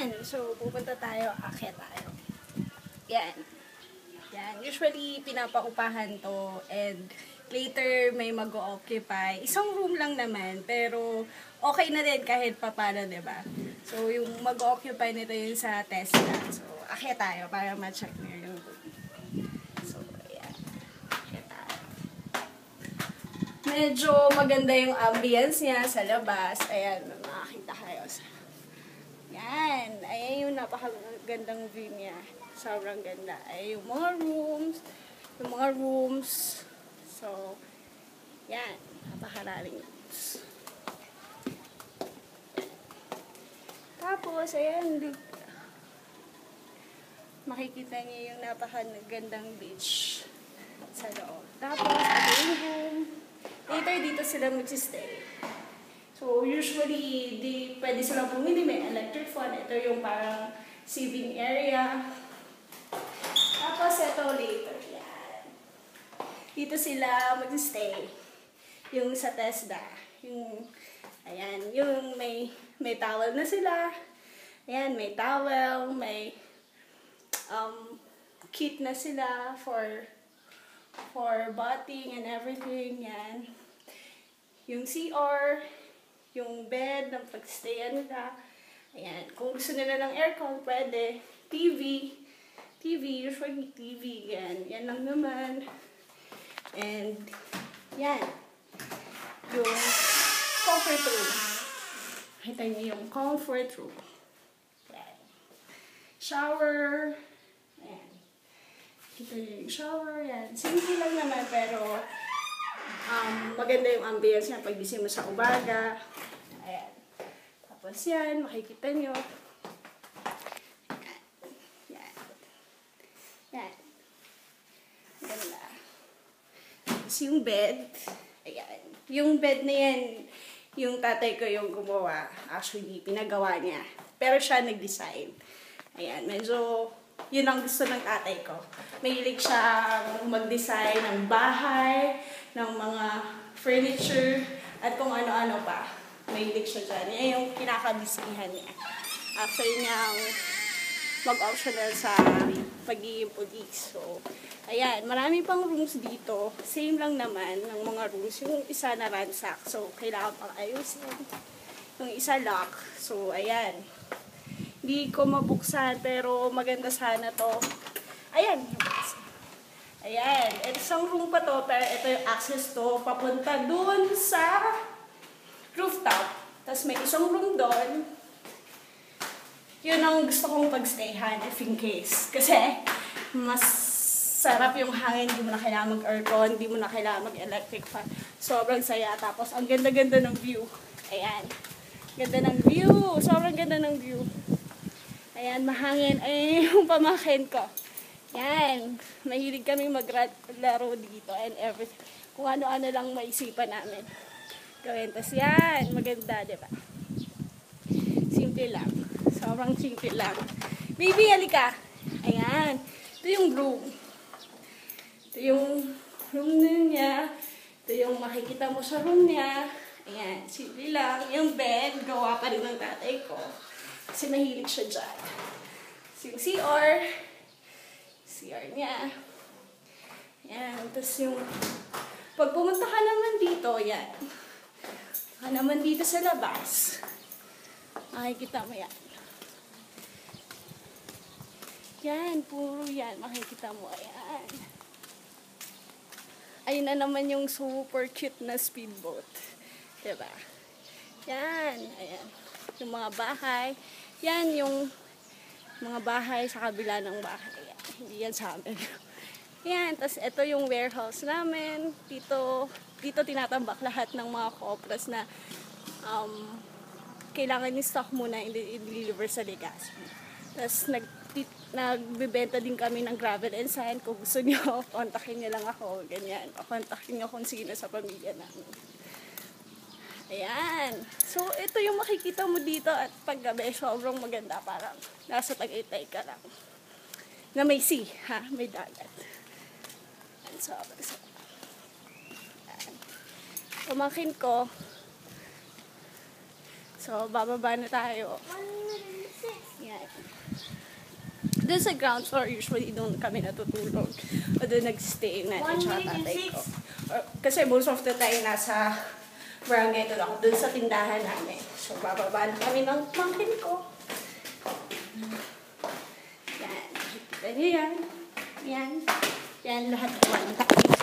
Yan. So, pupunta tayo. Akyat tayo. Yan. Yan. Usually, pinapaupahan to. And later, may mag-o-occupy. Isang room lang naman. Pero, okay na din kahit papano, diba? So, yung mag-o-occupy nito yung sa Tesla. So, akyat tayo para ma-check nyo yung room. So, ayan. Akyat tayo. Medyo maganda yung ambience niya sa labas. Ayan, makakita kayo. Yan. Ayan yung napakagandang view niya. Sobrang ganda. Ayan yung mga rooms. Yung mga rooms. So, yan. Napakaraling rooms. Tapos, ayan. Makikita niyo yung napakagandang beach sa loob. Tapos, ito yung room. Later, dito sila magsistay. So, usually, pwede silang bumili. May electric fan. Ito yung parang sieving area. Tapos, ito later. Yan. Dito sila mag-stay. Yung sa Tesla. Yung, ayan, yung may towel na sila. Ayan, may towel. May kit na sila for bathing and everything. Yan. Yung CR. Yung bed, ng pag-stayan nila. Ayan. Kung gusto nila ng aircon, pwede. TV, usually TV. Yan. Yan lang naman. And, yan. Yung comfort room. Kita niyo yung comfort room. Yan. Shower. Ayan. Kita niyo yung shower. Yan. Simple lang naman, pero maganda yung ambience niya pag gising mo sa umaga. Ayan. Tapos yan, makikita nyo. Yan. Yan. Ganda. Tapos yung bed. Ayan. Yung bed na yan, yung tatay ko yung gumawa. Actually, pinagawa niya. Pero siya nag-design. Ayan. Medyo, yun ang gusto ng tatay ko. Mahilig siya mag-design ng bahay, ng mga furniture, at kung ano-ano pa. Mahilig siya dyan. Yan yung kinakabisihan niya. After niyang mag-optional sa pagiging police. So, ayan. Marami pang rooms dito. Same lang naman ng mga rooms. Yung isa na ransack. So, kailangan pang ayusin. Yung isa lock. So, ayan. Hindi ko mabuksan, pero maganda sana to. Ayan. Ayan. Isang room pa to, pero ito yung access to. Papunta dun sa rooftop. Tapos may isang room doon. Yun ang gusto kong pagstayhan, if in case. Kasi, mas sarap yung hangin. Hindi mo na kailangan mag-aircon. Hindi mo na kailangan mag-electric fan. Sobrang saya. Tapos, ang ganda-ganda ng view. Ayan. Ganda ng view. Sobrang ganda ng view. Ayan, mahangin. Ayan yung pamakin ko. Yan. Mahilig kami maglaro dito and everything. Kung ano-ano lang maisipan namin gawin. Tapos yan, maganda, diba? Simple lang. Sobrang simple lang. Baby, halika. Ayan. Ito yung room. Ito yung room niya. Ito yung makikita mo sa room niya. Ayan, simple lang. Yung bed, gawa pa rin ng tatay ko. Kasi mahilig siya dyan. So, yung CR niya. Ayan. Tapos yung pag pumunta ka naman dito, yan. Naman dito sa labas. Makikita mo yan. Yan, puro yan. Makikita mo, ayan. Ayun na naman yung super cute na speedboat. Diba? Yan, ayan. Yung mga bahay. Yan, yung mga bahay sa kabila ng bahay. Yan. Hindi yan sa amin. Yan, tas ito yung warehouse namin. Dito tinatambak lahat ng mga co-operas na kailangan yung stock muna i-deliver sa Legazpi. Tas nagbebenta din kami ng gravel and sand. Kung gusto nyo, kontakin nyo lang ako. Ganyan. O kontakin nyo kung sino sa pamilya namin. Ayan. So, ito yung makikita mo dito at paggabi, sobrang maganda. Parang nasa Tagaytay ka lang. Na may sea, ha? May dagat. Ayan, sobrang. Pamangkin ko. So, bababa na tayo. Yan. Doon sa ground floor, usually doon kami natutulog. O doon nag-stay na tsaka tatay ko. Kasi most of the time, nasa barangay doon ako, doon sa tindahan namin. So, bababa na kami ng pangkin ko. Yan. Nakikita niyo yan. Yan. Yan lahat naman.